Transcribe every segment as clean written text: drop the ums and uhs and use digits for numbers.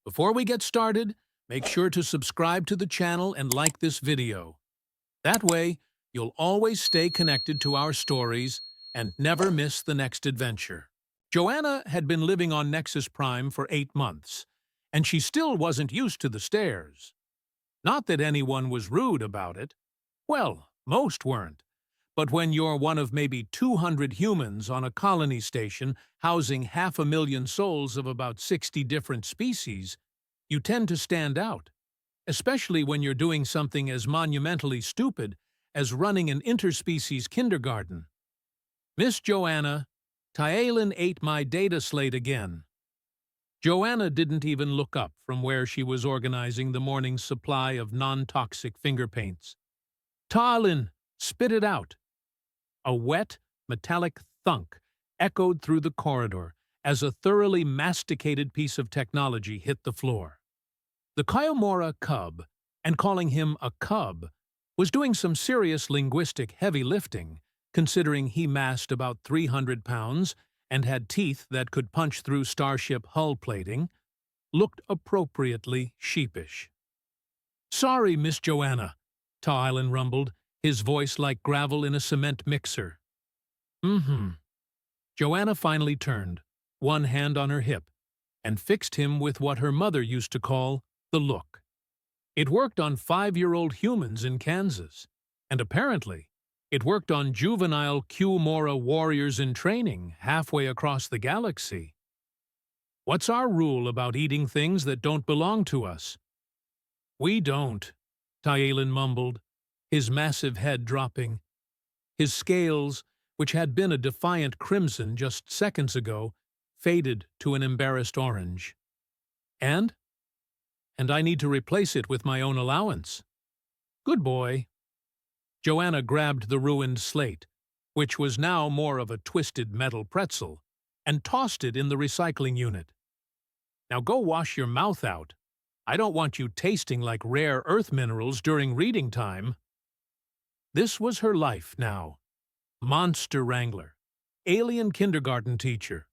Before we get started, make sure to subscribe to the channel and like this video. That way, you'll always stay connected to our stories and never miss the next adventure. Joanna had been living on Nexus Prime for 8 months, and she still wasn't used to the stairs. Not that anyone was rude about it. Well, most weren't. But when you're one of maybe 200 humans on a colony station housing 500,000 souls of about 60 different species, you tend to stand out, especially when you're doing something as monumentally stupid as running an interspecies kindergarten. Miss Joanna, Tyalen ate my data slate again. Joanna didn't even look up from where she was organizing the morning's supply of non-toxic finger paints. Tyalen, spit it out. A wet, metallic thunk echoed through the corridor as a thoroughly masticated piece of technology hit the floor. The Kyomora cub, and calling him a cub, was doing some serious linguistic heavy lifting, considering he massed about 300 pounds and had teeth that could punch through starship hull plating, looked appropriately sheepish. "Sorry, Miss Joanna," Tyalen rumbled, his voice like gravel in a cement mixer. Joanna finally turned, one hand on her hip, and fixed him with what her mother used to call the look. It worked on 5-year-old humans in Kansas, and apparently it worked on juvenile Kyomora warriors in training halfway across the galaxy. "What's our rule about eating things that don't belong to us?" "We don't," Tyalen mumbled, his massive head dropping. His scales, which had been a defiant crimson just seconds ago, faded to an embarrassed orange. And I need to replace it with my own allowance." "Good boy." Joanna grabbed the ruined slate, which was now more of a twisted metal pretzel, and tossed it in the recycling unit. "Now go wash your mouth out. I don't want you tasting like rare earth minerals during reading time." This was her life now. Monster wrangler, alien kindergarten teacher,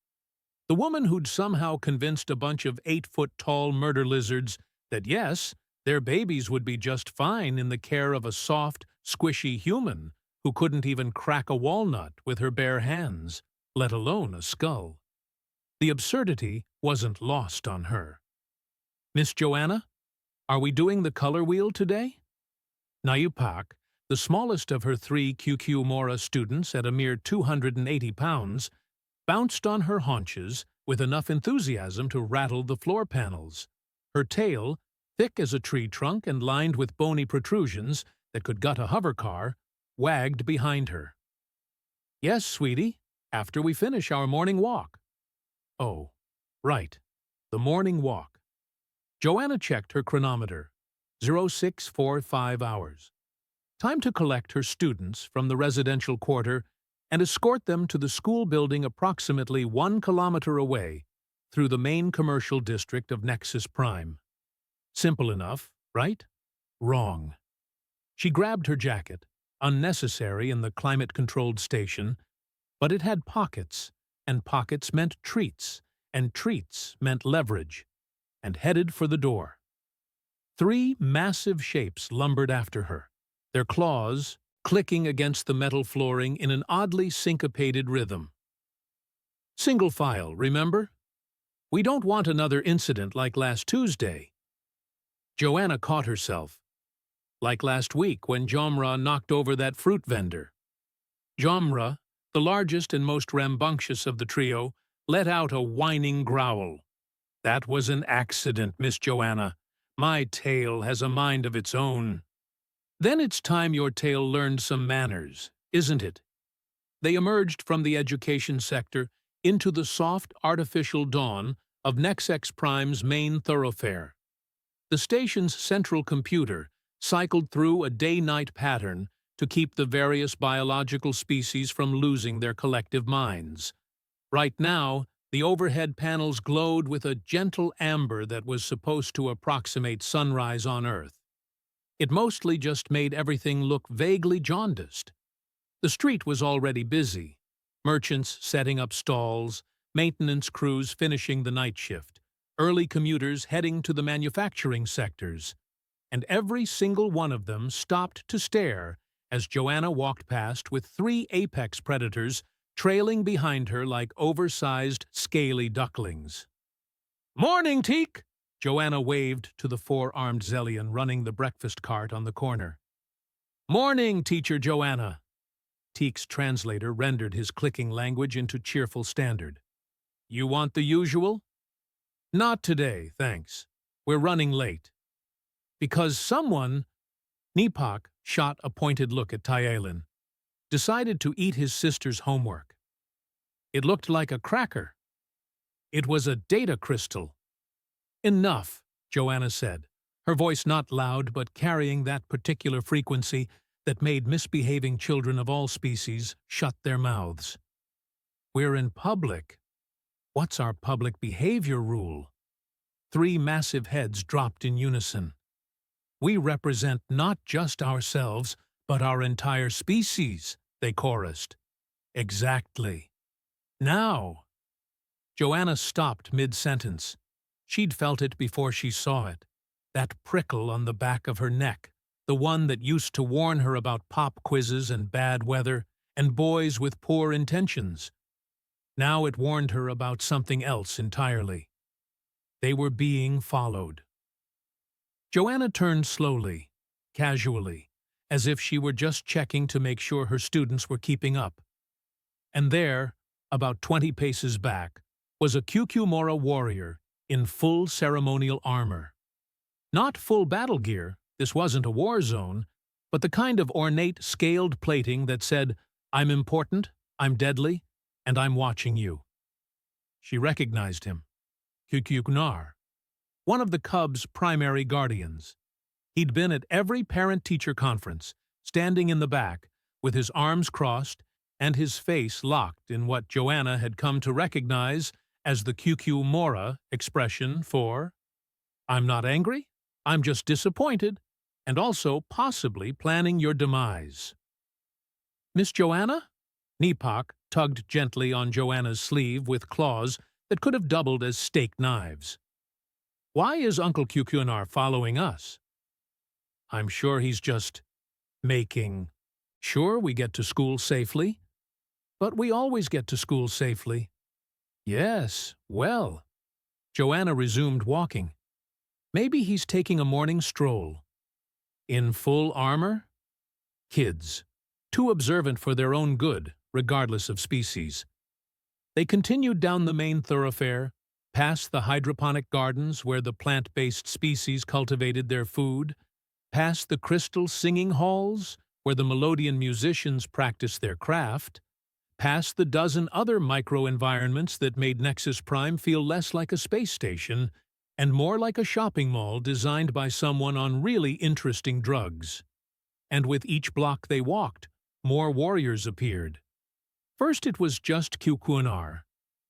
the woman who'd somehow convinced a bunch of 8-foot-tall murder lizards that yes, their babies would be just fine in the care of a soft, squishy human who couldn't even crack a walnut with her bare hands, let alone a skull. The absurdity wasn't lost on her. "Miss Joanna, are we doing the color wheel today?" Nayupak, the smallest of her 3 Kyomora students at a mere 280 pounds, bounced on her haunches with enough enthusiasm to rattle the floor panels. Her tail, thick as a tree trunk and lined with bony protrusions that could gut a hovercar, wagged behind her. "Yes, sweetie, after we finish our morning walk." Oh, right, the morning walk. Joanna checked her chronometer. 0645 hours. Time to collect her students from the residential quarter and escort them to the school building approximately 1 kilometer away through the main commercial district of Nexus Prime. Simple enough, right? Wrong. She grabbed her jacket, unnecessary in the climate-controlled station, but it had pockets, and pockets meant treats, and treats meant leverage, and headed for the door. 3 massive shapes lumbered after her, their claws clicking against the metal flooring in an oddly syncopated rhythm. Single file, remember? We don't want another incident like last Tuesday. Joanna caught herself. Like last week when Jomra knocked over that fruit vendor. Jomra, the largest and most rambunctious of the trio, let out a whining growl. "That was an accident, Miss Joanna. My tail has a mind of its own." "Then it's time your tail learned some manners, isn't it?" They emerged from the education sector into the soft, artificial dawn of Nexus Prime's main thoroughfare. The station's central computer cycled through a day-night pattern to keep the various biological species from losing their collective minds. Right now, the overhead panels glowed with a gentle amber that was supposed to approximate sunrise on Earth. It mostly just made everything look vaguely jaundiced. The street was already busy, merchants setting up stalls, maintenance crews finishing the night shift, early commuters heading to the manufacturing sectors, and every single one of them stopped to stare as Joanna walked past with 3 apex predators trailing behind her like oversized, scaly ducklings. "Morning, Teak!" Joanna waved to the 4-armed Zellion running the breakfast cart on the corner. "Morning, Teacher Joanna!" Teak's translator rendered his clicking language into cheerful standard. "You want the usual?" "Not today, thanks. We're running late." Because someone, Nipak shot a pointed look at Tyalin, decided to eat his sister's homework. It looked like a cracker. It was a data crystal. "Enough," Joanna said, her voice not loud but carrying that particular frequency that made misbehaving children of all species shut their mouths. "We're in public. What's our public behavior rule?" 3 massive heads dropped in unison. "We represent not just ourselves, but our entire species," they chorused. "Exactly. Now." Joanna stopped mid-sentence. She'd felt it before she saw it. That prickle on the back of her neck, the one that used to warn her about pop quizzes and bad weather and boys with poor intentions. Now it warned her about something else entirely. They were being followed. Joanna turned slowly, casually, as if she were just checking to make sure her students were keeping up. And there, about 20 paces back, was a Kyukyumora warrior in full ceremonial armor. Not full battle gear, this wasn't a war zone, but the kind of ornate scaled plating that said, "I'm important, I'm deadly, and I'm watching you." She recognized him. Kyukyuknar, one of the Cubs' primary guardians. He'd been at every parent-teacher conference, standing in the back, with his arms crossed and his face locked in what Joanna had come to recognize as the Kyukyumora expression for, "I'm not angry, I'm just disappointed, and also possibly planning your demise." "Miss Joanna?" Nipak tugged gently on Joanna's sleeve with claws that could have doubled as steak knives. "Why is Uncle Kyukyunar following us?" "I'm sure he's just making sure we get to school safely." "But we always get to school safely." "Yes, well." Joanna resumed walking. "Maybe he's taking a morning stroll." "In full armor?" Kids, too observant for their own good, regardless of species. They continued down the main thoroughfare, past the hydroponic gardens where the plant-based species cultivated their food, past the crystal singing halls where the melodian musicians practiced their craft, past the dozen other micro-environments that made Nexus Prime feel less like a space station and more like a shopping mall designed by someone on really interesting drugs. And with each block they walked, more warriors appeared. First it was just Kyukyunar,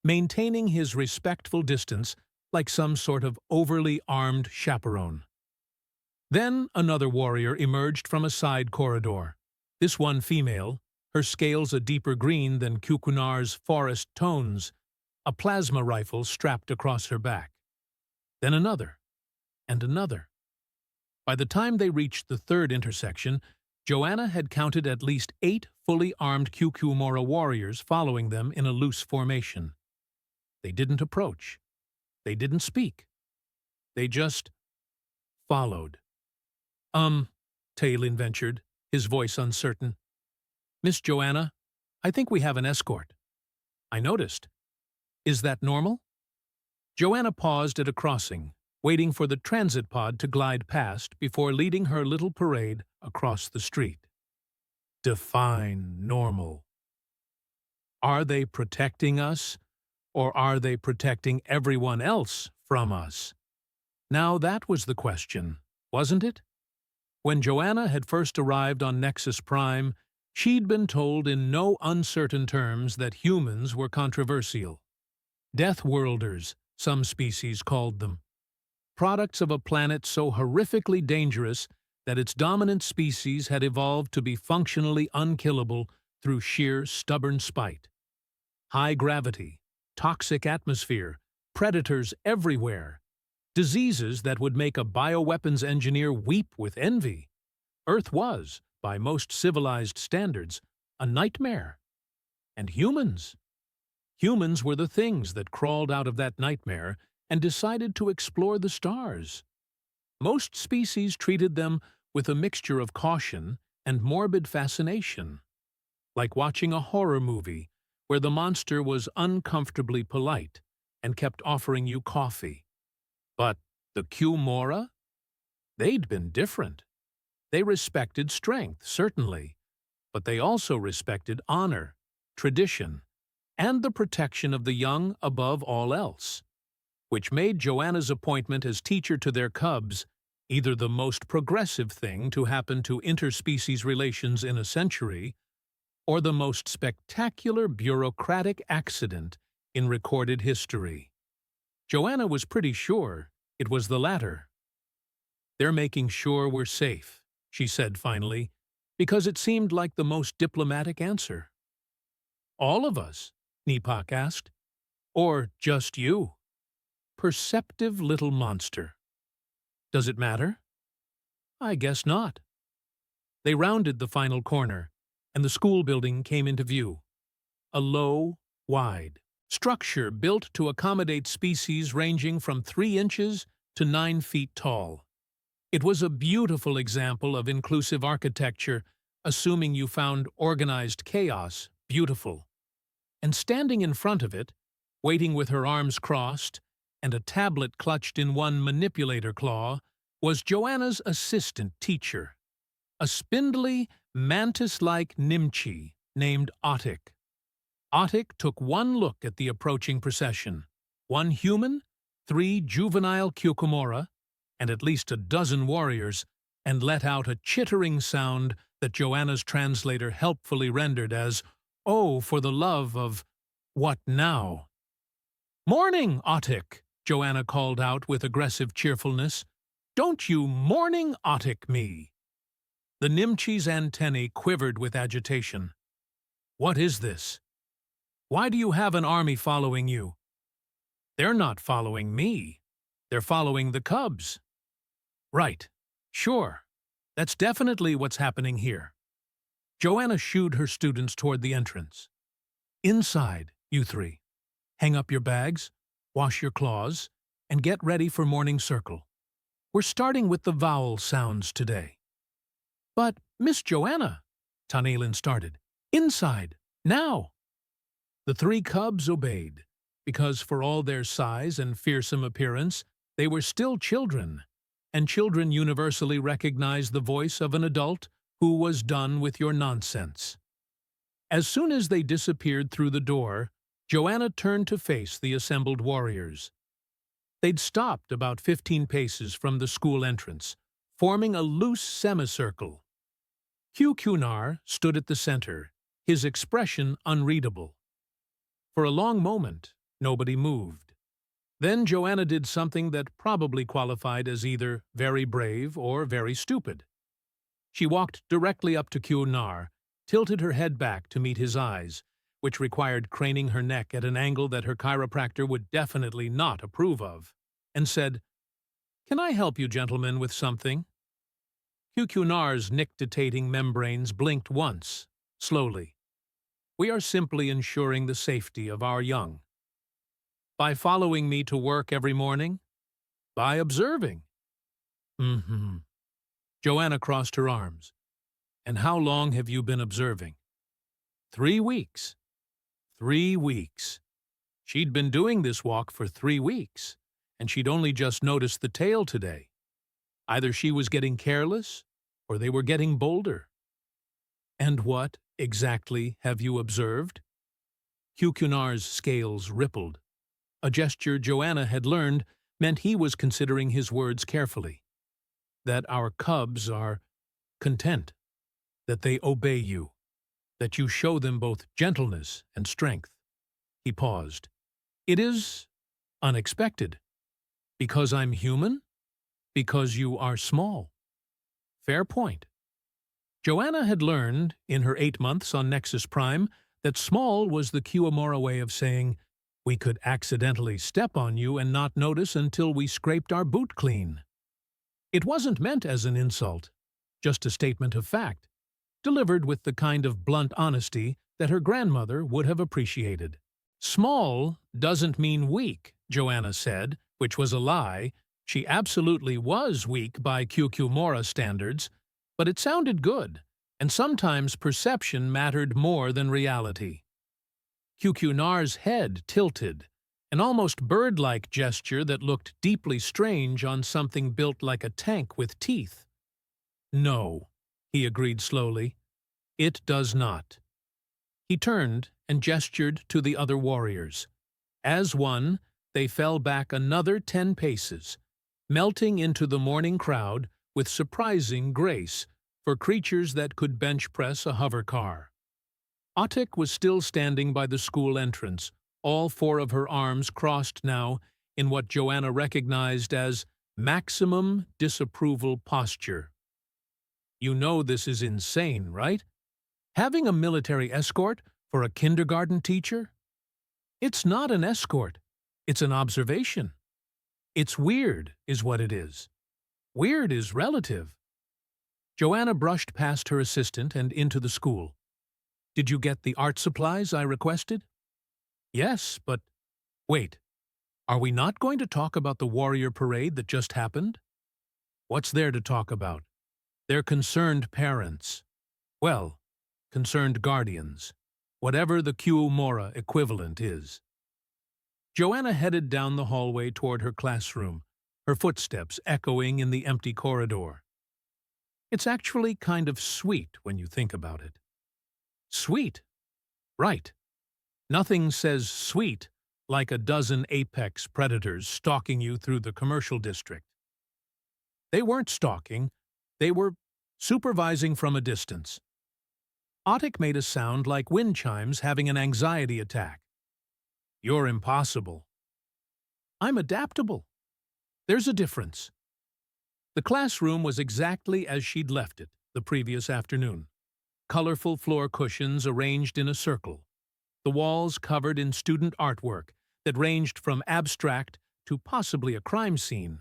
maintaining his respectful distance like some sort of overly armed chaperone. Then another warrior emerged from a side corridor, this one female, her scales a deeper green than Kyukyunar's forest tones, a plasma rifle strapped across her back. Then another, and another. By the time they reached the 3rd intersection, Joanna had counted at least 8 fully armed Kyukyumora warriors following them in a loose formation. They didn't approach. They didn't speak. They just followed. Taylin ventured, his voice uncertain. "Miss Joanna, I think we have an escort." "I noticed. Is that normal?" Joanna paused at a crossing, waiting for the transit pod to glide past before leading her little parade across the street. Define normal. Are they protecting us, or are they protecting everyone else from us? Now that was the question, wasn't it? When Joanna had first arrived on Nexus Prime, she'd been told in no uncertain terms that humans were controversial. Death worlders, some species called them. Products of a planet so horrifically dangerous that its dominant species had evolved to be functionally unkillable through sheer stubborn spite. High gravity, toxic atmosphere, predators everywhere, diseases that would make a bioweapons engineer weep with envy. Earth was, by most civilized standards, a nightmare. And humans. Humans were the things that crawled out of that nightmare and decided to explore the stars. Most species treated them with a mixture of caution and morbid fascination, like watching a horror movie where the monster was uncomfortably polite and kept offering you coffee. But the Q-Mora? They'd been different. They respected strength, certainly, but they also respected honor, tradition, and the protection of the young above all else, which made Joanna's appointment as teacher to their cubs either the most progressive thing to happen to interspecies relations in a century, or the most spectacular bureaucratic accident in recorded history. Joanna was pretty sure it was the latter. "They're making sure we're safe," she said finally, because it seemed like the most diplomatic answer. "All of us?" Neepak asked. "Or just you? Perceptive little monster. Does it matter?" "I guess not." They rounded the final corner, and the school building came into view. A low, wide structure built to accommodate species ranging from 3 inches to 9 feet tall. It was a beautiful example of inclusive architecture, assuming you found organized chaos beautiful. And standing in front of it, waiting with her arms crossed and a tablet clutched in one manipulator claw, was Joanna's assistant teacher, a spindly, mantis-like Nimchi named Otik. Otik took one look at the approaching procession, 1 human, 3 juvenile Kyukomora, and at least a dozen warriors, and let out a chittering sound that Joanna's translator helpfully rendered as, "Oh, for the love of... what now?" "Morning, Otik!" Joanna called out with aggressive cheerfulness. "Don't you morning Otik me!" The Nimchi's antennae quivered with agitation. "What is this? Why do you have an army following you?" "They're not following me. They're following the cubs." "Right. Sure. That's definitely what's happening here." Joanna shooed her students toward the entrance. "Inside, you 3. Hang up your bags, wash your claws, and get ready for morning circle. We're starting with the vowel sounds today." "But, Miss Joanna," Tanelin started. "Inside, now!" The 3 cubs obeyed, because for all their size and fearsome appearance, they were still children, and children universally recognize the voice of an adult who was done with your nonsense. As soon as they disappeared through the door, Joanna turned to face the assembled warriors. They'd stopped about 15 paces from the school entrance, forming a loose semicircle. Q-Kunar stood at the center, his expression unreadable. For a long moment, nobody moved. Then Joanna did something that probably qualified as either very brave or very stupid. She walked directly up to Q-Nar, tilted her head back to meet his eyes, which required craning her neck at an angle that her chiropractor would definitely not approve of, and said, "Can I help you gentlemen with something?" Q-Nar's nictitating membranes blinked once, slowly. "We are simply ensuring the safety of our young." "By following me to work every morning?" "By observing." "Mm-hmm." Joanna crossed her arms. "And how long have you been observing?" 3 weeks. 3 weeks. She'd been doing this walk for 3 weeks, and she'd only just noticed the tail today. Either she was getting careless, or they were getting bolder. "And what, exactly, have you observed?" Q-Nar's scales rippled. A gesture Joanna had learned meant he was considering his words carefully. "That our cubs are content, that they obey you, that you show them both gentleness and strength." He paused. "It is unexpected. Because I'm human? Because you are small." Fair point. Joanna had learned, in her 8 months on Nexus Prime, that small was the Kiwamora way of saying, We could accidentally step on you and not notice until we scraped our boot clean. It wasn't meant as an insult, just a statement of fact, delivered with the kind of blunt honesty that her grandmother would have appreciated. Small doesn't mean weak, Joanna said, which was a lie. She absolutely was weak by Kyukyumora standards, but it sounded good, and sometimes perception mattered more than reality. Kyukyunar's head tilted, an almost bird-like gesture that looked deeply strange on something built like a tank with teeth. No, he agreed slowly. It does not. He turned and gestured to the other warriors. As one, they fell back another 10 paces, melting into the morning crowd with surprising grace for creatures that could bench-press a hover car. Atik was still standing by the school entrance, all 4 of her arms crossed now in what Joanna recognized as maximum disapproval posture. You know this is insane, right? Having a military escort for a kindergarten teacher? It's not an escort. It's an observation. It's weird, is what it is. Weird is relative. Joanna brushed past her assistant and into the school. Did you get the art supplies I requested? Yes, but wait. Are we not going to talk about the warrior parade that just happened? What's there to talk about? They're concerned parents. Well, concerned guardians. Whatever the Kyumora equivalent is. Joanna headed down the hallway toward her classroom, her footsteps echoing in the empty corridor. It's actually kind of sweet when you think about it. Sweet. Right. Nothing says sweet like a dozen apex predators stalking you through the commercial district. They weren't stalking, they were supervising from a distance. Atik made a sound like wind chimes having an anxiety attack. You're impossible. I'm adaptable. There's a difference. The classroom was exactly as she'd left it the previous afternoon. Colorful floor cushions arranged in a circle, the walls covered in student artwork that ranged from abstract to possibly a crime scene,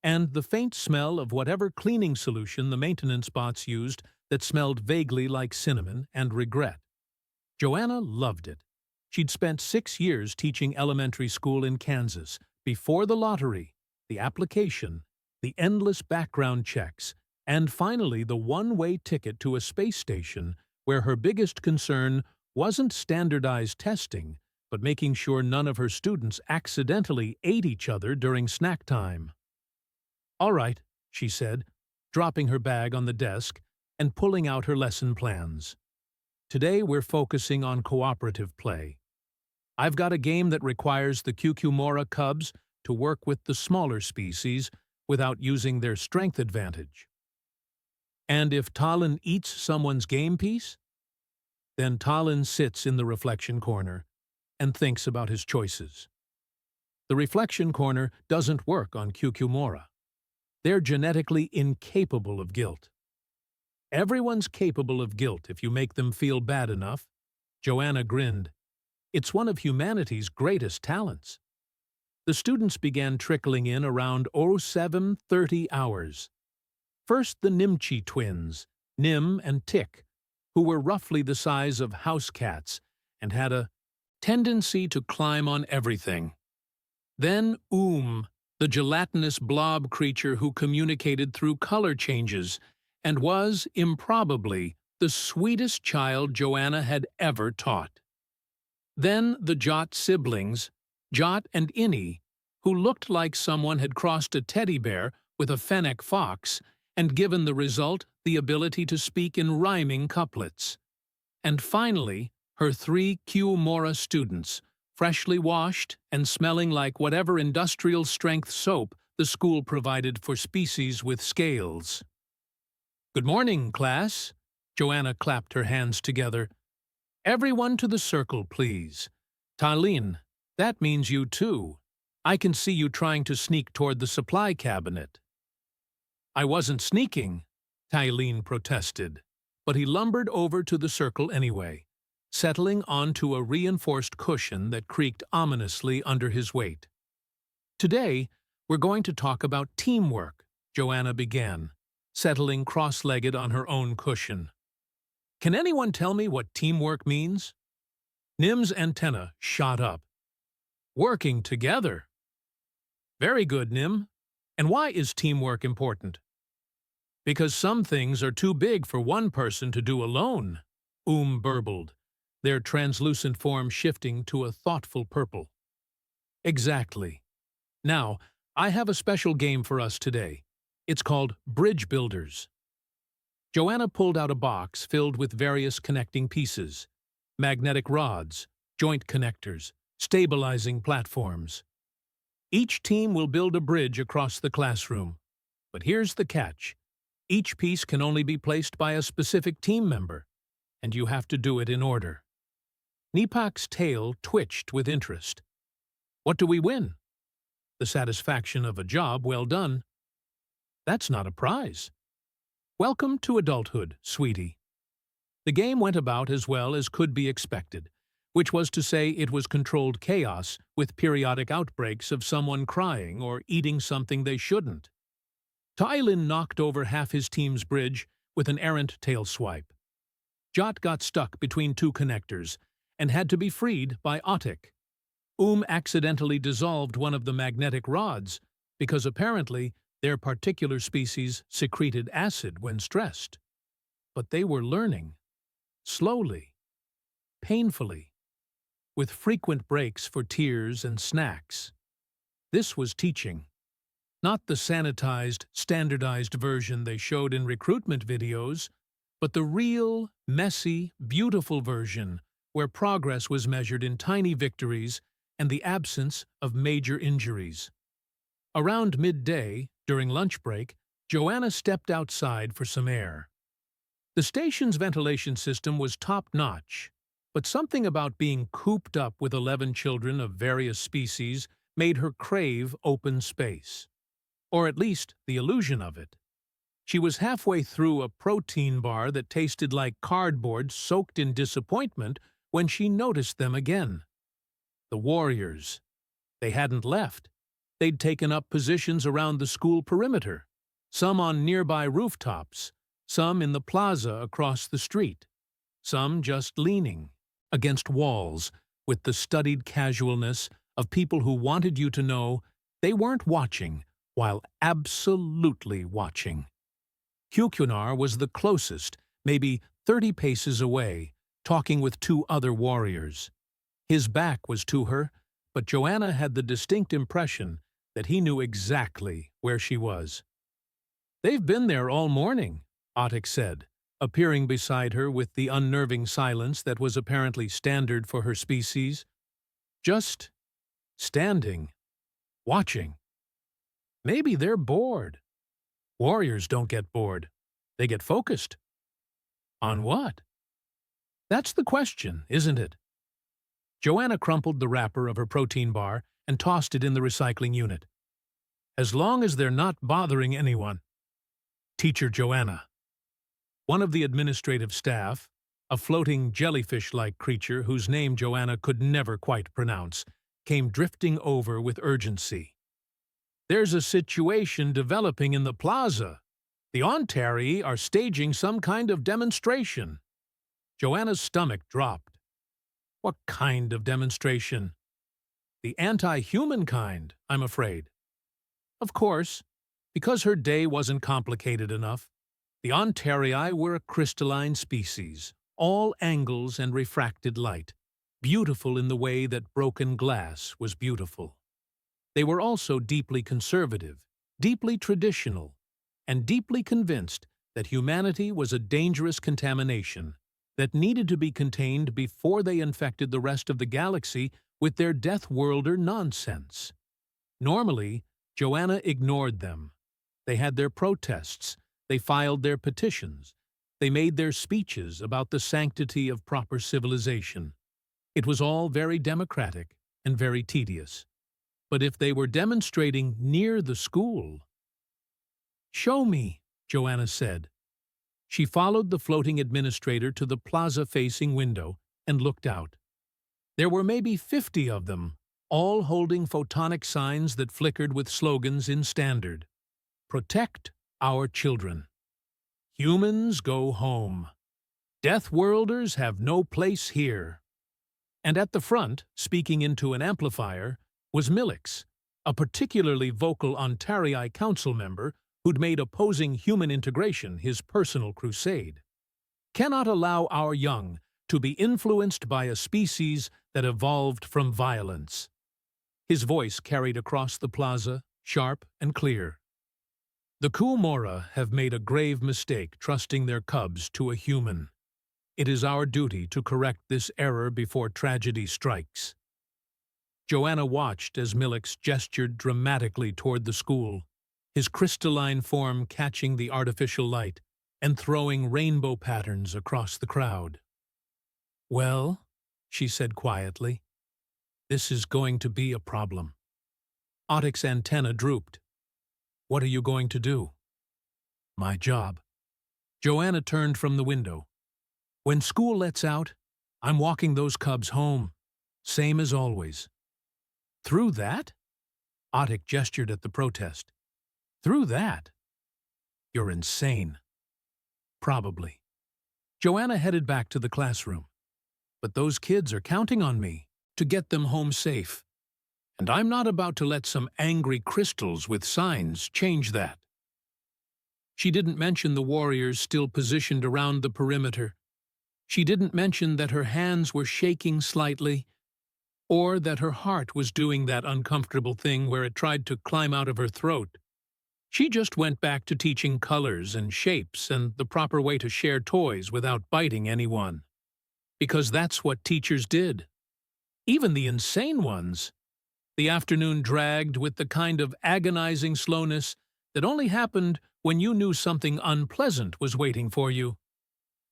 and the faint smell of whatever cleaning solution the maintenance bots used that smelled vaguely like cinnamon and regret. Joanna loved it. She'd spent 6 years teaching elementary school in Kansas, before the lottery, the application, the endless background checks, and finally the one-way ticket to a space station where her biggest concern wasn't standardized testing, but making sure none of her students accidentally ate each other during snack time. All right, she said, dropping her bag on the desk and pulling out her lesson plans. Today we're focusing on cooperative play. I've got a game that requires the Kyukyumora cubs to work with the smaller species without using their strength advantage. And if Talon eats someone's game piece, then Talon sits in the reflection corner and thinks about his choices. The reflection corner doesn't work on Kyukyumora. They're genetically incapable of guilt. Everyone's capable of guilt if you make them feel bad enough. Joanna grinned. It's one of humanity's greatest talents. The students began trickling in around 07:30 hours. First the Nimchi twins, Nim and Tick, who were roughly the size of house cats and had a tendency to climb on everything. Then the gelatinous blob creature who communicated through color changes and was, improbably, the sweetest child Joanna had ever taught. Then the Jot siblings, Jot and Innie, who looked like someone had crossed a teddy bear with a fennec fox and given the result the ability to speak in rhyming couplets. And finally, her 3 Kyumora students, freshly washed and smelling like whatever industrial-strength soap the school provided for species with scales. Good morning, class. Joanna clapped her hands together. Everyone to the circle, please. Talin, that means you too. I can see you trying to sneak toward the supply cabinet. I wasn't sneaking, Talin protested, but he lumbered over to the circle anyway. settling onto a reinforced cushion that creaked ominously under his weight. Today, we're going to talk about teamwork, Joanna began, settling cross-legged on her own cushion. Can anyone tell me what teamwork means? Nim's antenna shot up. Working together. Very good, Nim. And why is teamwork important? Because some things are too big for one person to do alone, burbled, their translucent form shifting to a thoughtful purple. Exactly. Now, I have a special game for us today. It's called Bridge Builders. Joanna pulled out a box filled with various connecting pieces, magnetic rods, joint connectors, stabilizing platforms. Each team will build a bridge across the classroom. But here's the catch. Each piece can only be placed by a specific team member, and you have to do it in order. Nipak's tail twitched with interest. What do we win? The satisfaction of a job well done. That's not a prize. Welcome to adulthood, sweetie. The game went about as well as could be expected, which was to say it was controlled chaos with periodic outbreaks of someone crying or eating something they shouldn't. Tylin knocked over half his team's bridge with an errant tail swipe. Jot got stuck between two connectors and had to be freed by Otik. Accidentally dissolved one of the magnetic rods because apparently their particular species secreted acid when stressed. But they were learning. Slowly. Painfully. With frequent breaks for tears and snacks. This was teaching. Not the sanitized, standardized version they showed in recruitment videos, but the real, messy, beautiful version where progress was measured in tiny victories and the absence of major injuries. Around midday, during lunch break, Joanna stepped outside for some air. The station's ventilation system was top-notch, but something about being cooped up with 11 children of various species made her crave open space. Or at least the illusion of it. She was halfway through a protein bar that tasted like cardboard soaked in disappointment when she noticed them again. The warriors. They hadn't left. They'd taken up positions around the school perimeter, some on nearby rooftops, some in the plaza across the street, some just leaning against walls with the studied casualness of people who wanted you to know they weren't watching while absolutely watching. Hukunar was the closest, maybe 30 paces away, talking with two other warriors. His back was to her, but Joanna had the distinct impression that he knew exactly where she was. "They've been there all morning," Otik said, appearing beside her with the unnerving silence that was apparently standard for her species. Just standing, watching. Maybe they're bored. Warriors don't get bored. They get focused. On what? That's the question, isn't it? Joanna crumpled the wrapper of her protein bar and tossed it in the recycling unit. As long as they're not bothering anyone. Teacher Joanna. One of the administrative staff, a floating jellyfish-like creature whose name Joanna could never quite pronounce, came drifting over with urgency. "There's a situation developing in the plaza. The Ontarii are staging some kind of demonstration." Joanna's stomach dropped. What kind of demonstration? The anti-human kind, I'm afraid. Of course, because her day wasn't complicated enough, the Ontarii were a crystalline species, all angles and refracted light, beautiful in the way that broken glass was beautiful. They were also deeply conservative, deeply traditional, and deeply convinced that humanity was a dangerous contamination that needed to be contained before they infected the rest of the galaxy with their Death Worlder nonsense. Normally, Joanna ignored them. They had their protests, they filed their petitions, they made their speeches about the sanctity of proper civilization. It was all very democratic and very tedious. But if they were demonstrating near the school— "Show me," Joanna said. She followed the floating administrator to the plaza-facing window and looked out. There were maybe 50 of them, all holding photonic signs that flickered with slogans in standard. Protect our children. Humans go home. Death worlders have no place here. And at the front, speaking into an amplifier, was Millix, a particularly vocal Ontarii council member who'd made opposing human integration his personal crusade. Cannot allow our young to be influenced by a species that evolved from violence. His voice carried across the plaza, sharp and clear. The Kuumora have made a grave mistake trusting their cubs to a human. It is our duty to correct this error before tragedy strikes. Joanna watched as Millix gestured dramatically toward the school, his crystalline form catching the artificial light and throwing rainbow patterns across the crowd. "Well," she said quietly, "this is going to be a problem." Otic's antenna drooped. "What are you going to do?" "My job." Joanna turned from the window. "When school lets out, I'm walking those cubs home, same as always." "Through that?" Otic gestured at the protest. "Through that? You're insane." "Probably." Joanna headed back to the classroom. "But those kids are counting on me to get them home safe. And I'm not about to let some angry crystals with signs change that." She didn't mention the warriors still positioned around the perimeter. She didn't mention that her hands were shaking slightly, or that her heart was doing that uncomfortable thing where it tried to climb out of her throat. She just went back to teaching colors and shapes and the proper way to share toys without biting anyone. Because that's what teachers did. Even the insane ones. The afternoon dragged with the kind of agonizing slowness that only happened when you knew something unpleasant was waiting for you.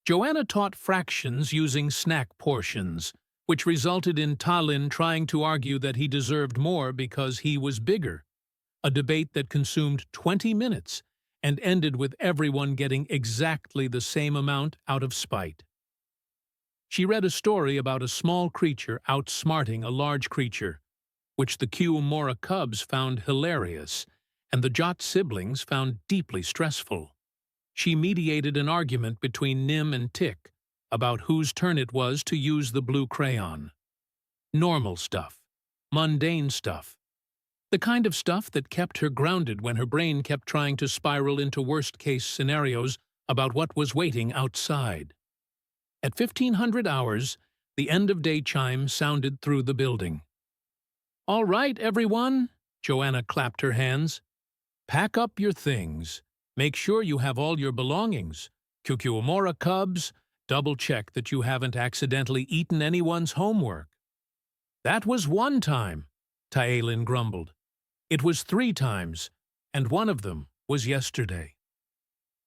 Joanna taught fractions using snack portions, which resulted in Tallinn trying to argue that he deserved more because he was bigger, a debate that consumed 20 minutes and ended with everyone getting exactly the same amount out of spite. She read a story about a small creature outsmarting a large creature, which the Kuumora cubs found hilarious and the Jot siblings found deeply stressful. She mediated an argument between Nim and Tick about whose turn it was to use the blue crayon. Normal stuff. Mundane stuff. The kind of stuff that kept her grounded when her brain kept trying to spiral into worst-case scenarios about what was waiting outside. At 1500 hours, the end-of-day chime sounded through the building. "All right, everyone," Joanna clapped her hands. "Pack up your things. Make sure you have all your belongings. Kuumora cubs, double-check that you haven't accidentally eaten anyone's homework." "That was one time," Taelin grumbled. "It was 3 times, and one of them was yesterday."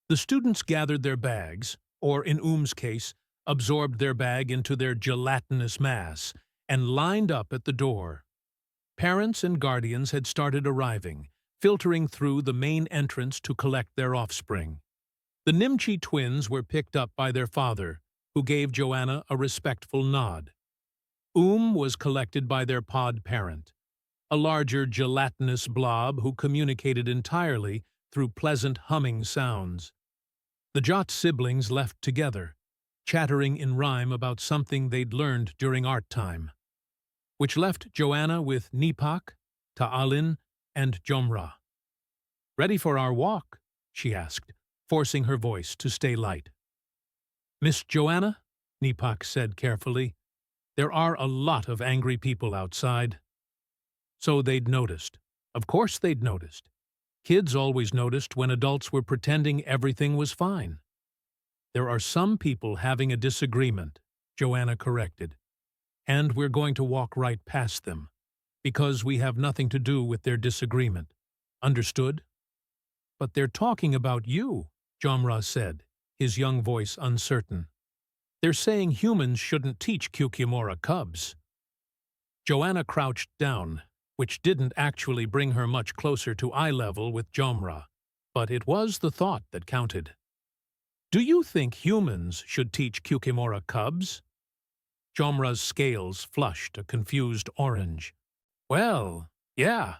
The students gathered their bags, or in case, absorbed their bag into their gelatinous mass, and lined up at the door. Parents and guardians had started arriving, filtering through the main entrance to collect their offspring. The Nimchi twins were picked up by their father, who gave Joanna a respectful nod. Was collected by their pod parent, a larger gelatinous blob who communicated entirely through pleasant humming sounds. The Jot siblings left together, chattering in rhyme about something they'd learned during art time, which left Joanna with Nipak, Ta'alin, and Jomra. "Ready for our walk?" she asked, forcing her voice to stay light. "Miss Joanna," Nipak said carefully, "there are a lot of angry people outside." So they'd noticed. Of course they'd noticed. Kids always noticed when adults were pretending everything was fine. "There are some people having a disagreement," Joanna corrected, "and we're going to walk right past them, because we have nothing to do with their disagreement. Understood?" "But they're talking about you," Jomra said, his young voice uncertain. "They're saying humans shouldn't teach Kuumora cubs." Joanna crouched down, which didn't actually bring her much closer to eye level with Jomra, but it was the thought that counted. "Do you think humans should teach Kuumora cubs?" Jomra's scales flushed a confused orange. Well, yeah,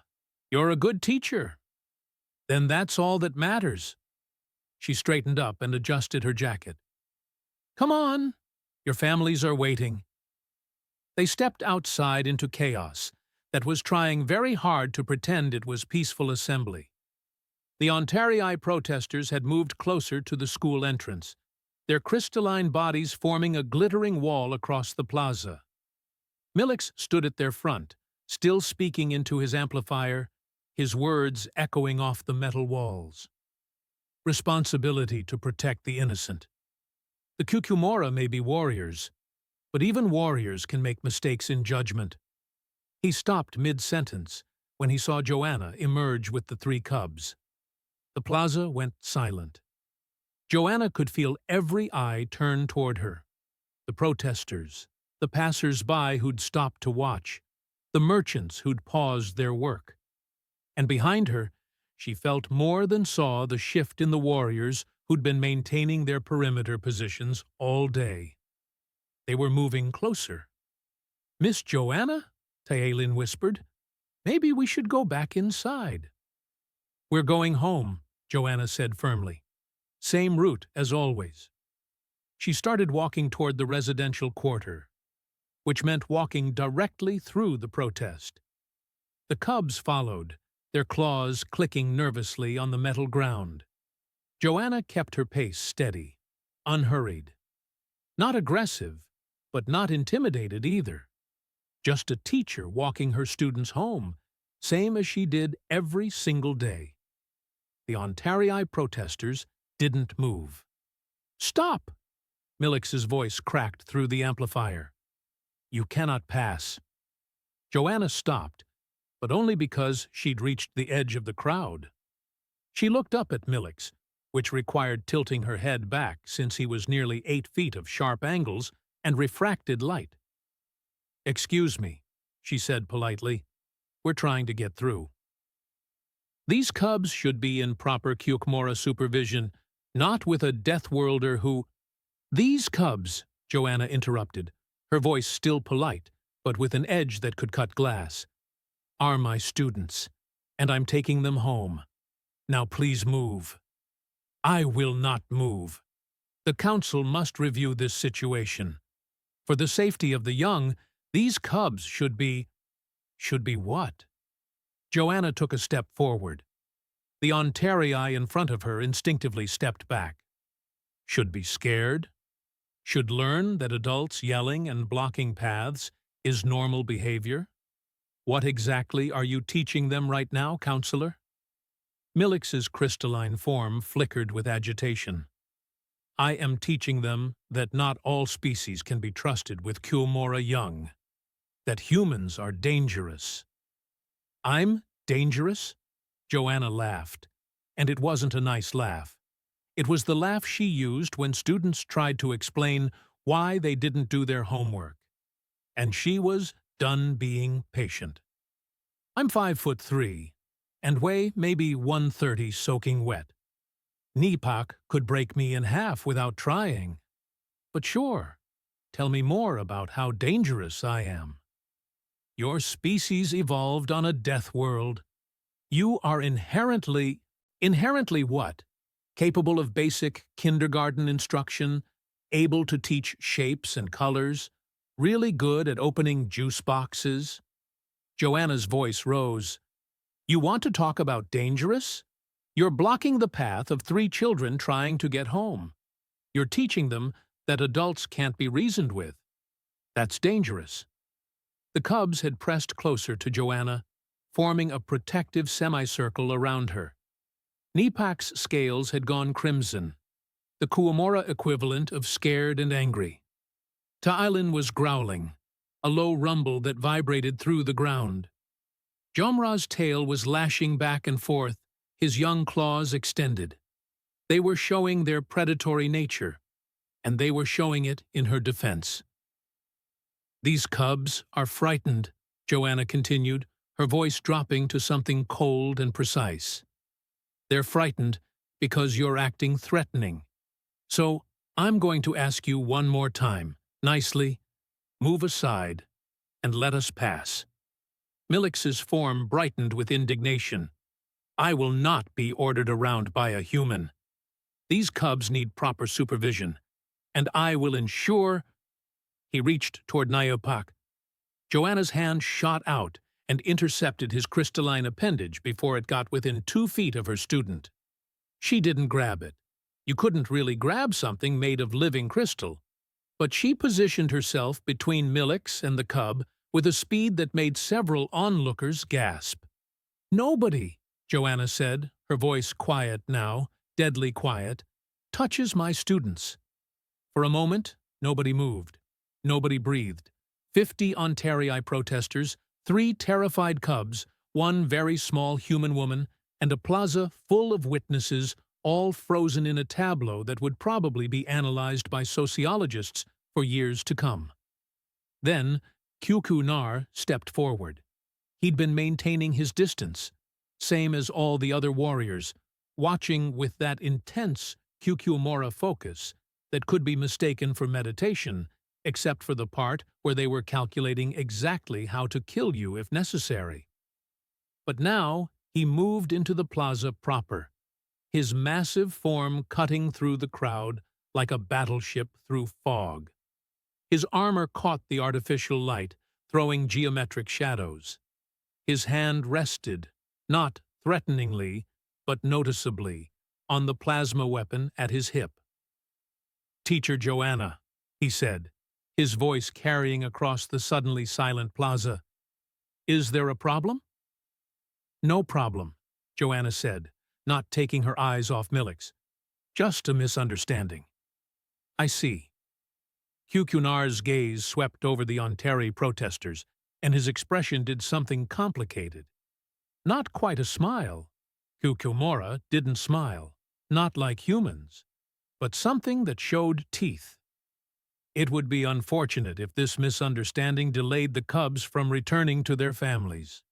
you're a good teacher. Then that's all that matters. She straightened up and adjusted her jacket. Come on, your families are waiting. They stepped outside into chaos that was trying very hard to pretend it was peaceful assembly. The Ontarii protesters had moved closer to the school entrance, their crystalline bodies forming a glittering wall across the plaza. Millix stood at their front, still speaking into his amplifier, his words echoing off the metal walls. Responsibility to protect the innocent. The Kukumora may be warriors, but even warriors can make mistakes in judgment. He stopped mid-sentence when he saw Joanna emerge with the 3 cubs. The plaza went silent. Joanna could feel every eye turn toward her. The protesters, the passers-by who'd stopped to watch, the merchants who'd paused their work. And behind her, she felt more than saw the shift in the warriors who'd been maintaining their perimeter positions all day. They were moving closer. Miss Joanna? Taelin whispered. Maybe we should go back inside. We're going home, Joanna said firmly. Same route as always. She started walking toward the residential quarter, which meant walking directly through the protest. The cubs followed, their claws clicking nervously on the metal ground. Joanna kept her pace steady, unhurried. Not aggressive, but not intimidated either. Just a teacher walking her students home, same as she did every single day. The Ontarii protesters didn't move. Stop! Millix's voice cracked through the amplifier. You cannot pass. Joanna stopped, but only because she'd reached the edge of the crowd. She looked up at Millix, which required tilting her head back since he was nearly 8 feet of sharp angles and refracted light. Excuse me, she said politely. We're trying to get through. These cubs should be in proper Kukumora supervision, not with a death worlder who— These cubs, Joanna interrupted, her voice still polite, but with an edge that could cut glass, are my students, and I'm taking them home. Now please move. I will not move. The council must review this situation. For the safety of the young, these cubs should be— Should be what? Joanna took a step forward. The Ontarii in front of her instinctively stepped back. Should be scared? Should learn that adults yelling and blocking paths is normal behavior? What exactly are you teaching them right now, counselor? Millix's crystalline form flickered with agitation. I am teaching them that not all species can be trusted with Kukumora young. That humans are dangerous. I'm dangerous? Joanna laughed, and it wasn't a nice laugh. It was the laugh she used when students tried to explain why they didn't do their homework. And she was done being patient. I'm 5'3", and weigh maybe 130 soaking wet. Nipak could break me in half without trying. But sure, tell me more about how dangerous I am. Your species evolved on a death world. You are inherently what? Capable of basic kindergarten instruction, able to teach shapes and colors, really good at opening juice boxes? Joanna's voice rose. You want to talk about dangerous? You're blocking the path of 3 children trying to get home. You're teaching them that adults can't be reasoned with. That's dangerous. The cubs had pressed closer to Joanna, forming a protective semicircle around her. Nipak's scales had gone crimson, the Kukumora equivalent of scared and angry. Taelin was growling, a low rumble that vibrated through the ground. Jomra's tail was lashing back and forth, his young claws extended. They were showing their predatory nature, and they were showing it in her defense. These cubs are frightened, Joanna continued, her voice dropping to something cold and precise. They're frightened because you're acting threatening. So I'm going to ask you one more time, nicely, Move aside, and let us pass." Milix's form brightened with indignation. "I will not be ordered around by a human. These cubs need proper supervision, and I will ensure—" He reached toward Nyopak. Joanna's hand shot out and intercepted his crystalline appendage before it got within 2 feet of her student. She didn't grab it. You couldn't really grab something made of living crystal. But she positioned herself between Milix and the cub with a speed that made several onlookers gasp. "Nobody," Joanna said, her voice quiet now, deadly quiet, "touches my students." For a moment, nobody moved. Nobody breathed. 50 Ontarii protesters, 3 terrified cubs, 1 very small human woman, and a plaza full of witnesses, all frozen in a tableau that would probably be analyzed by sociologists for years to come. Then, Nar stepped forward. He'd been maintaining his distance, same as all the other warriors, watching with that intense Mora focus that could be mistaken for meditation, except for the part where they were calculating exactly how to kill you if necessary. But now he moved into the plaza proper, his massive form cutting through the crowd like a battleship through fog. His armor caught the artificial light, throwing geometric shadows. His hand rested, not threateningly, but noticeably, on the plasma weapon at his hip. "Teacher Joanna," he said, his voice carrying across the suddenly silent plaza. "Is there a problem?" "No problem," Joanna said, not taking her eyes off Milix. "Just a misunderstanding." "I see." Nar's gaze swept over the Ontarii protesters, and his expression did something complicated. Not quite a smile. Mora didn't smile, not like humans, but something that showed teeth. It would be unfortunate if this misunderstanding delayed the cubs from returning to their families.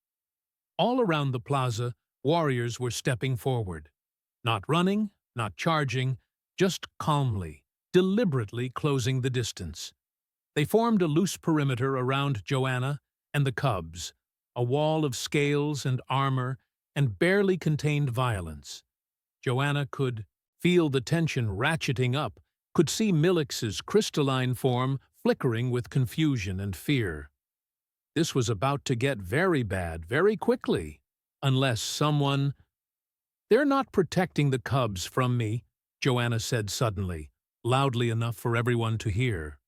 All around the plaza, warriors were stepping forward. Not running, not charging, just calmly, deliberately closing the distance. They formed a loose perimeter around Joanna and the cubs, a wall of scales and armor and barely contained violence. Joanna could feel the tension ratcheting up, could see Milix's crystalline form flickering with confusion and fear. This was about to get very bad very quickly, unless someone— "They're not protecting the cubs from me," Joanna said suddenly, loudly enough for everyone to hear.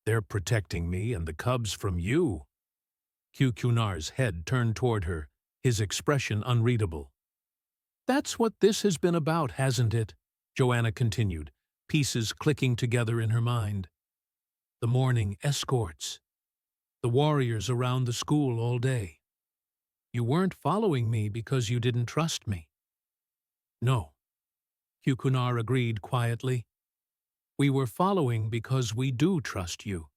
"They're protecting me and the cubs from you." Nar's head turned toward her, his expression unreadable. "That's what this has been about, hasn't it?" Joanna continued, pieces clicking together in her mind. "The morning escorts. The warriors around the school all day. You weren't following me because you didn't trust me." "No," Nar agreed quietly. "We were following because we do trust you.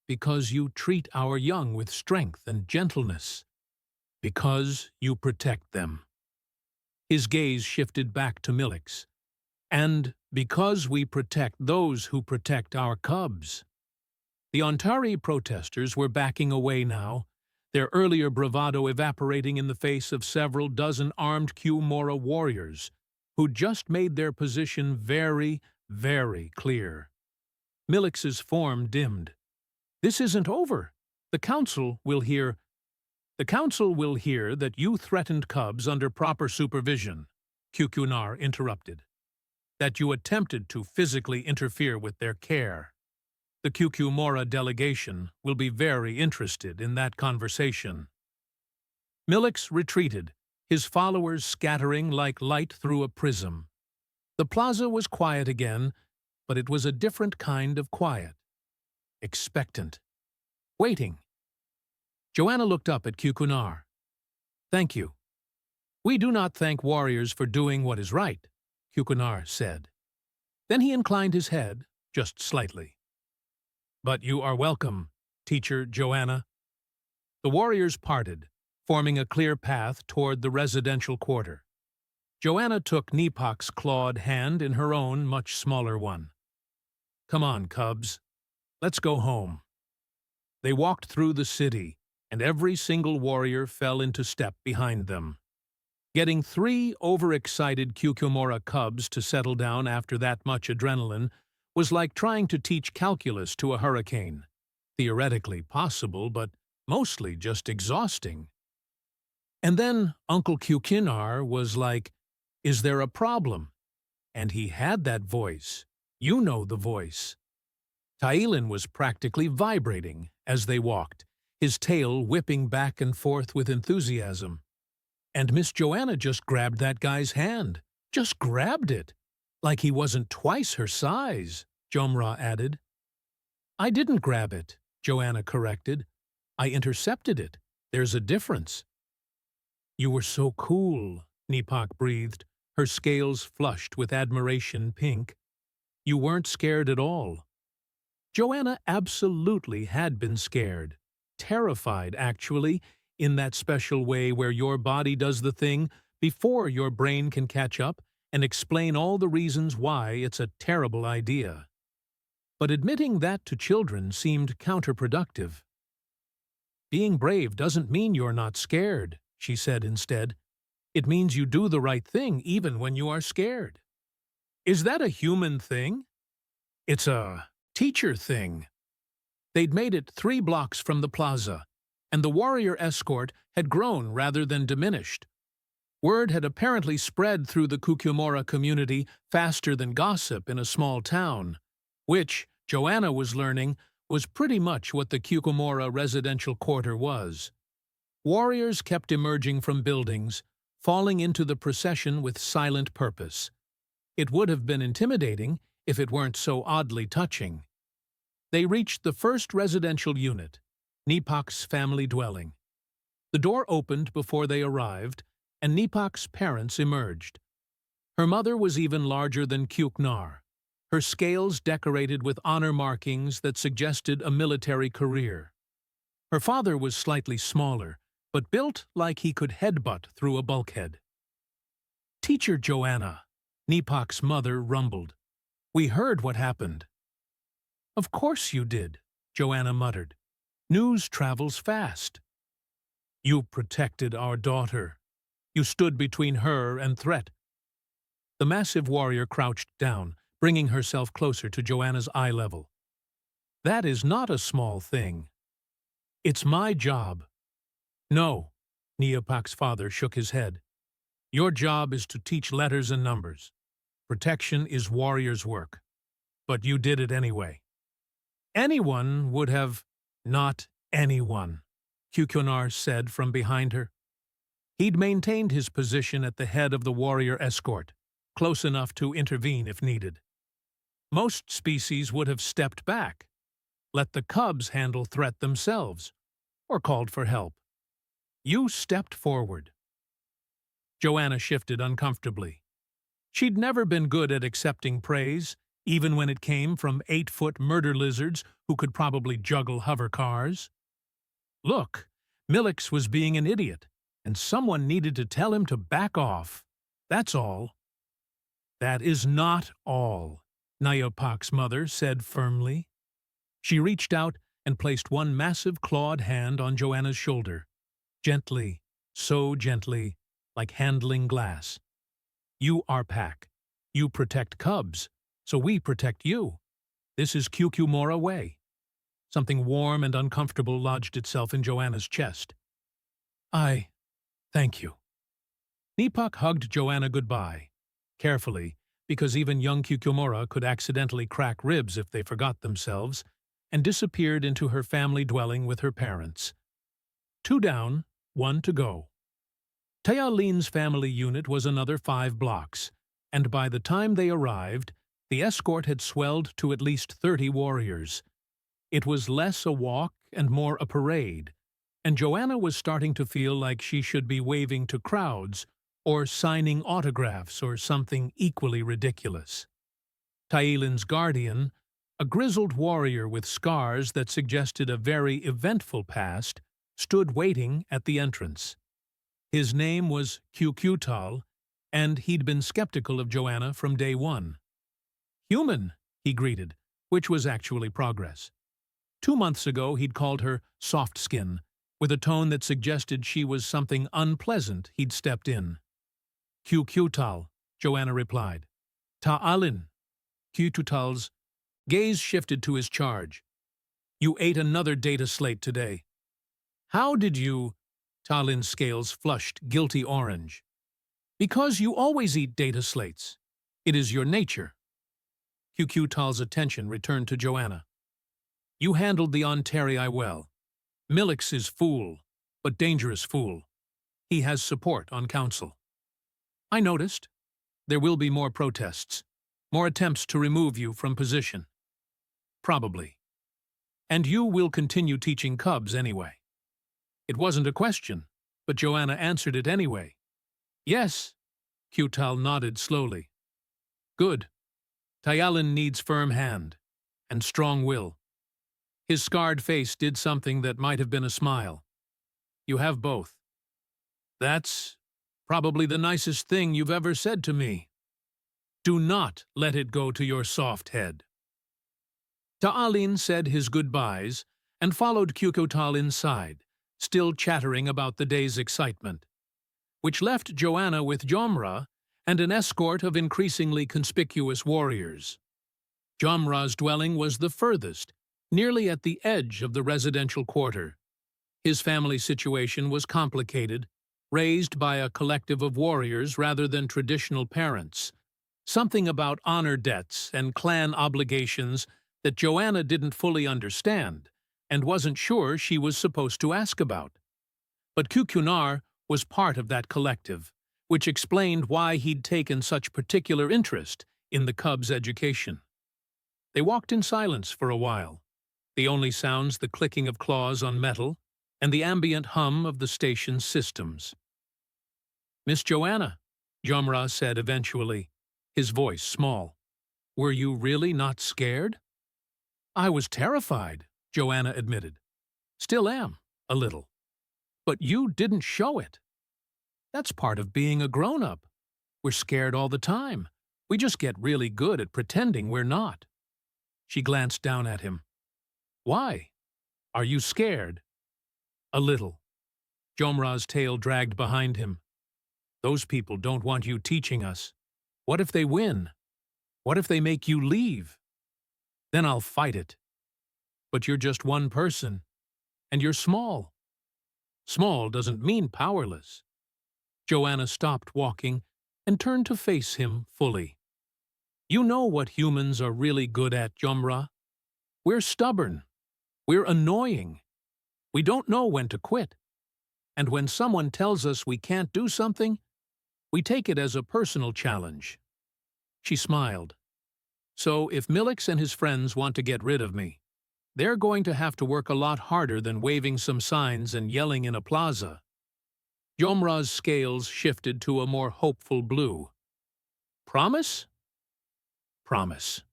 Because you treat our young with strength and gentleness. Because you protect them." His gaze shifted back to Milix. "And because we protect those who protect our cubs." The Ontarii protesters were backing away now, their earlier bravado evaporating in the face of several dozen armed Mora warriors, who'd just made their position very, very clear. Milix's form dimmed. "This isn't over. The council will hear that you threatened cubs under proper supervision," Nar interrupted. "That you attempted to physically interfere with their care. The Mora delegation will be very interested in that conversation." Milix retreated, his followers scattering like light through a prism. The plaza was quiet again, but it was a different kind of quiet. Expectant. Waiting. Joanna looked up at Nar. "Thank you." "We do not thank warriors for doing what is right," Nar said. Then he inclined his head, just slightly. "But you are welcome, Teacher Joanna." The warriors parted, forming a clear path toward the residential quarter. Joanna took Nepak's clawed hand in her own much smaller one. "Come on, cubs. Let's go home." They walked through the city, and every single warrior fell into step behind them. Getting 3 overexcited Kyukyomora cubs to settle down after that much adrenaline was like trying to teach calculus to a hurricane. Theoretically possible, but mostly just exhausting. And then Uncle Kyukinar was like, "Is there a problem?" And he had that voice. You know the voice. Tailin was practically vibrating as they walked, his tail whipping back and forth with enthusiasm. And Miss Joanna just grabbed that guy's hand. Just grabbed it. Like he wasn't twice her size, Jomra added. I didn't grab it, Joanna corrected. I intercepted it. There's a difference. You were so cool, Nipak breathed, her scales flushed with admiration pink. You weren't scared at all. Joanna absolutely had been scared. Terrified, actually, in that special way where your body does the thing before your brain can catch up and explain all the reasons why it's a terrible idea. But admitting that to children seemed counterproductive. Being brave doesn't mean you're not scared, she said instead. It means you do the right thing even when you are scared. Is that a human thing? It's a teacher thing. They'd made it 3 blocks from the plaza, and the warrior escort had grown rather than diminished. Word had apparently spread through the Kyukyomora community faster than gossip in a small town, which, Joanna was learning, was pretty much what the Kyukyomora residential quarter was. Warriors kept emerging from buildings, falling into the procession with silent purpose. It would have been intimidating if it weren't so oddly touching. They reached the first residential unit, Nipak's family dwelling. The door opened before they arrived, and Nipak's parents emerged. Her mother was even larger than Kyuknar, her scales decorated with honor markings that suggested a military career. Her father was slightly smaller, but built like he could headbutt through a bulkhead. Teacher Joanna, Nipak's mother rumbled. We heard what happened. Of course you did, Joanna muttered. News travels fast. You protected our daughter. You stood between her and threat. The massive warrior crouched down, bringing herself closer to Joanna's eye level. That is not a small thing. It's my job. No, Nipak's father shook his head. Your job is to teach letters and numbers. Protection is warrior's work. But you did it anyway. Anyone would have... Not anyone, Kyukyonar said from behind her. He'd maintained his position at the head of the warrior escort, close enough to intervene if needed. Most species would have stepped back, let the cubs handle threat themselves, or called for help. You stepped forward. Joanna shifted uncomfortably. She'd never been good at accepting praise, even when it came from 8-foot murder lizards who could probably juggle hover cars. Look, Millix was being an idiot, and someone needed to tell him to back off. That's all. That is not all, Nayopak's mother said firmly. She reached out and placed one massive clawed hand on Joanna's shoulder. Gently, so gently, like handling glass. You are pack. You protect cubs, so we protect you. This is Kyukyomora way. Something warm and uncomfortable lodged itself in Joanna's chest. Thank you. Nipak hugged Joanna goodbye, carefully, because even young Kyukyomora could accidentally crack ribs if they forgot themselves, and disappeared into her family dwelling with her parents. 2 down, 1 to go. Tayalin's family unit was another 5 blocks, and by the time they arrived, the escort had swelled to at least 30 warriors. It was less a walk and more a parade, and Joanna was starting to feel like she should be waving to crowds or signing autographs or something equally ridiculous. Tailin's guardian, a grizzled warrior with scars that suggested a very eventful past, stood waiting at the entrance. His name was Kyukyutal, and he'd been skeptical of Joanna from day one. Human, he greeted, which was actually progress. 2 months ago, he'd called her soft skin, with a tone that suggested she was something unpleasant he'd stepped in. Tal, Joanna replied. Ta'alin. Tal's gaze shifted to his charge. You ate another data slate today. How did you? Talin's scales flushed guilty orange. Because you always eat data slates. It is your nature. Tal's attention returned to Joanna. You handled the Ontarii well. Millix is fool, but dangerous fool. He has support on council. I noticed. There will be more protests, more attempts to remove you from position. Probably. And you will continue teaching cubs anyway. It wasn't a question, but Joanna answered it anyway. Yes. Tal nodded slowly. Good. Tyalin needs firm hand and strong will. His scarred face did something that might have been a smile. You have both. That's probably the nicest thing you've ever said to me. Do not let it go to your soft head. Ta'alin said his goodbyes and followed Tal inside, still chattering about the day's excitement, which left Joanna with Jomra and an escort of increasingly conspicuous warriors. Jomra's dwelling was the furthest, nearly at the edge of the residential quarter. His family situation was complicated, raised by a collective of warriors rather than traditional parents. Something about honor debts and clan obligations that Joanna didn't fully understand and wasn't sure she was supposed to ask about. But Kukunar was part of that collective, which explained why he'd taken such particular interest in the cubs' education. They walked in silence for a while, the only sounds the clicking of claws on metal and the ambient hum of the station's systems. Miss Joanna, Jomra said eventually, his voice small. Were you really not scared? I was terrified, Joanna admitted. Still am, a little. But you didn't show it. That's part of being a grown-up. We're scared all the time. We just get really good at pretending we're not. She glanced down at him. Why? Are you scared? A little. Jomra's tail dragged behind him. Those people don't want you teaching us. What if they win? What if they make you leave? Then I'll fight it. But you're just one person, and you're small. Small doesn't mean powerless. Joanna stopped walking and turned to face him fully. You know what humans are really good at, Jomra? We're stubborn. We're annoying. We don't know when to quit. And when someone tells us we can't do something, we take it as a personal challenge. She smiled. So if Millix and his friends want to get rid of me, they're going to have to work a lot harder than waving some signs and yelling in a plaza. Jomra's scales shifted to a more hopeful blue. Promise? Promise.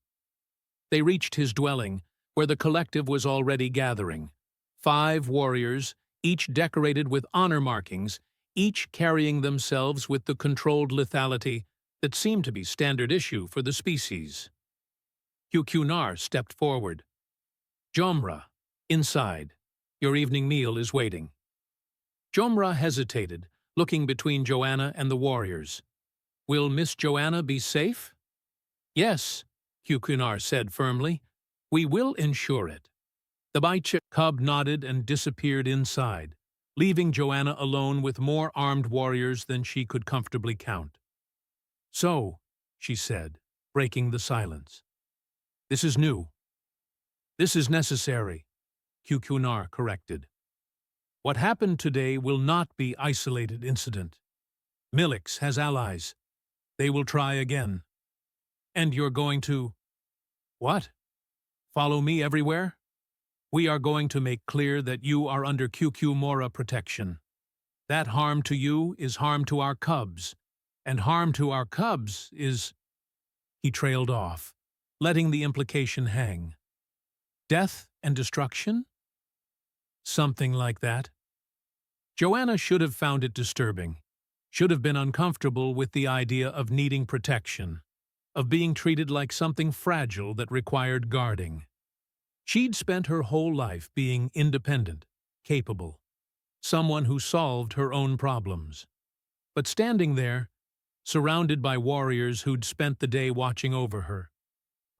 They reached his dwelling, where the collective was already gathering. 5 warriors, each decorated with honor markings, each carrying themselves with the controlled lethality that seemed to be standard issue for the species. Kukunar stepped forward. Jomra, inside. Your evening meal is waiting. Jomra hesitated, looking between Joanna and the warriors. Will Miss Joanna be safe? Yes, Kukunar said firmly. We will ensure it. The Baicha cub nodded and disappeared inside, leaving Joanna alone with more armed warriors than she could comfortably count. So, she said, breaking the silence. This is new. This is necessary, Kukunar corrected. What happened today will not be isolated incident. Millix has allies. They will try again. And you're going to… What? Follow me everywhere? We are going to make clear that you are under Mora protection. That harm to you is harm to our cubs, and harm to our cubs is… He trailed off, letting the implication hang. Death and destruction? Something like that. Joanna should have found it disturbing, should have been uncomfortable with the idea of needing protection, of being treated like something fragile that required guarding. She'd spent her whole life being independent, capable, someone who solved her own problems. But standing there, surrounded by warriors who'd spent the day watching over her,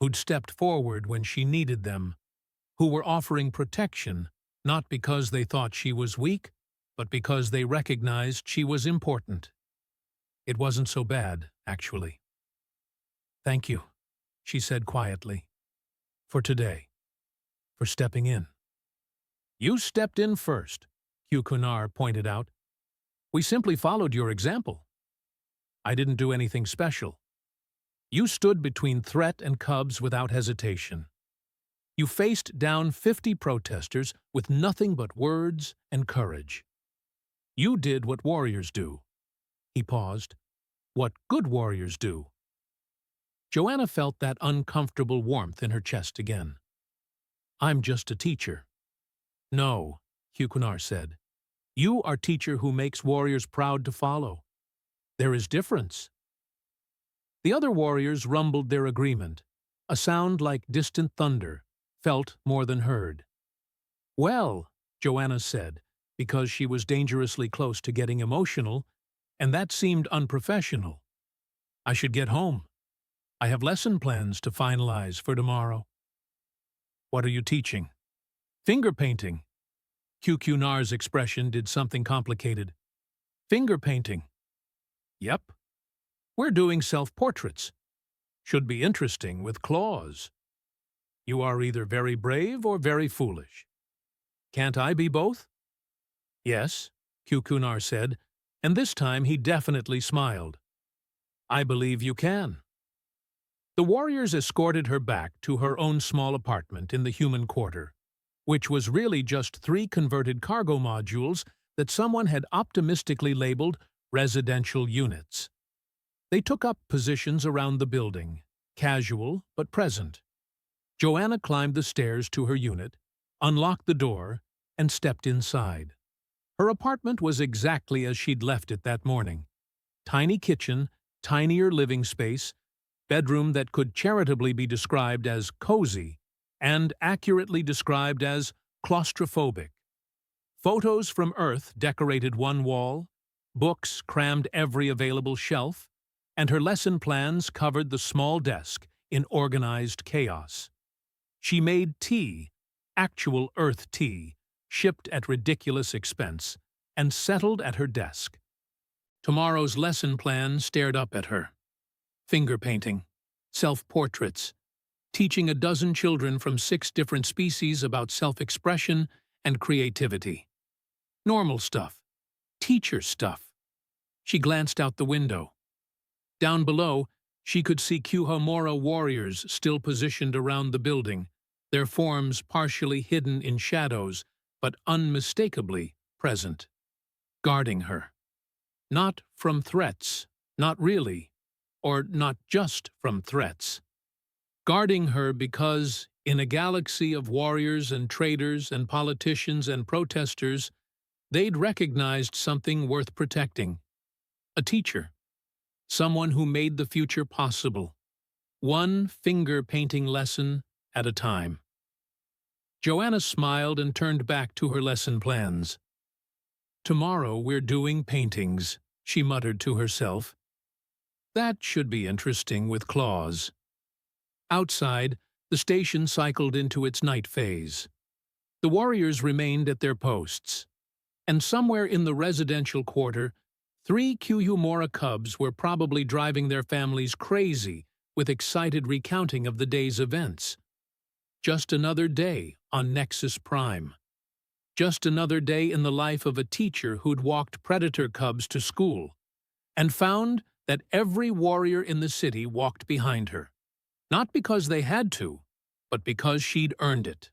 who'd stepped forward when she needed them, who were offering protection not because they thought she was weak, but because they recognized she was important. It wasn't so bad, actually. "Thank you," she said quietly, "for today, for stepping in." "You stepped in first," Hugh Kunar pointed out. "We simply followed your example. I didn't do anything special. You stood between threat and cubs without hesitation. You faced down 50 protesters with nothing but words and courage. You did what warriors do." He paused. "What good warriors do." Joanna felt that uncomfortable warmth in her chest again. "I'm just a teacher." "No," Hugh Kunar said. "You are teacher who makes warriors proud to follow. There is difference." The other warriors rumbled their agreement, a sound like distant thunder, felt more than heard. "Well," Joanna said, because she was dangerously close to getting emotional, and that seemed unprofessional. "I should get home. I have lesson plans to finalize for tomorrow." "What are you teaching?" "Finger painting." Hugh Kunar's expression did something complicated. "Finger painting." "Yep. We're doing self-portraits. Should be interesting with claws. You are either very brave or very foolish. Can't I be both?" "Yes," Hugh Kunar said, and this time he definitely smiled. "I believe you can." The warriors escorted her back to her own small apartment in the human quarter, which was really just 3 converted cargo modules that someone had optimistically labeled residential units. They took up positions around the building, casual but present. Joanna climbed the stairs to her unit, unlocked the door, and stepped inside. Her apartment was exactly as she'd left it that morning. Tiny kitchen, tinier living space, bedroom that could charitably be described as cozy and accurately described as claustrophobic. Photos from Earth decorated one wall, books crammed every available shelf, and her lesson plans covered the small desk in organized chaos. She made tea, actual Earth tea, shipped at ridiculous expense, and settled at her desk. Tomorrow's lesson plan stared up at her. Finger painting, self-portraits, teaching a dozen children from 6 different species about self-expression and creativity. Normal stuff. Teacher stuff. She glanced out the window. Down below, she could see Kuhomora warriors still positioned around the building, their forms partially hidden in shadows, but unmistakably present, guarding her. Not from threats, not really, or not just from threats. Guarding her because, in a galaxy of warriors and traders and politicians and protesters, they'd recognized something worth protecting. A teacher. Someone who made the future possible. One finger-painting lesson at a time. Joanna smiled and turned back to her lesson plans. "Tomorrow we're doing paintings," she muttered to herself. "That should be interesting with claws." Outside, the station cycled into its night phase. The warriors remained at their posts. And somewhere in the residential quarter, 3 Kuhumora cubs were probably driving their families crazy with excited recounting of the day's events. Just another day on Nexus Prime. Just another day in the life of a teacher who'd walked predator cubs to school and found that every warrior in the city walked behind her. Not because they had to, but because she'd earned it.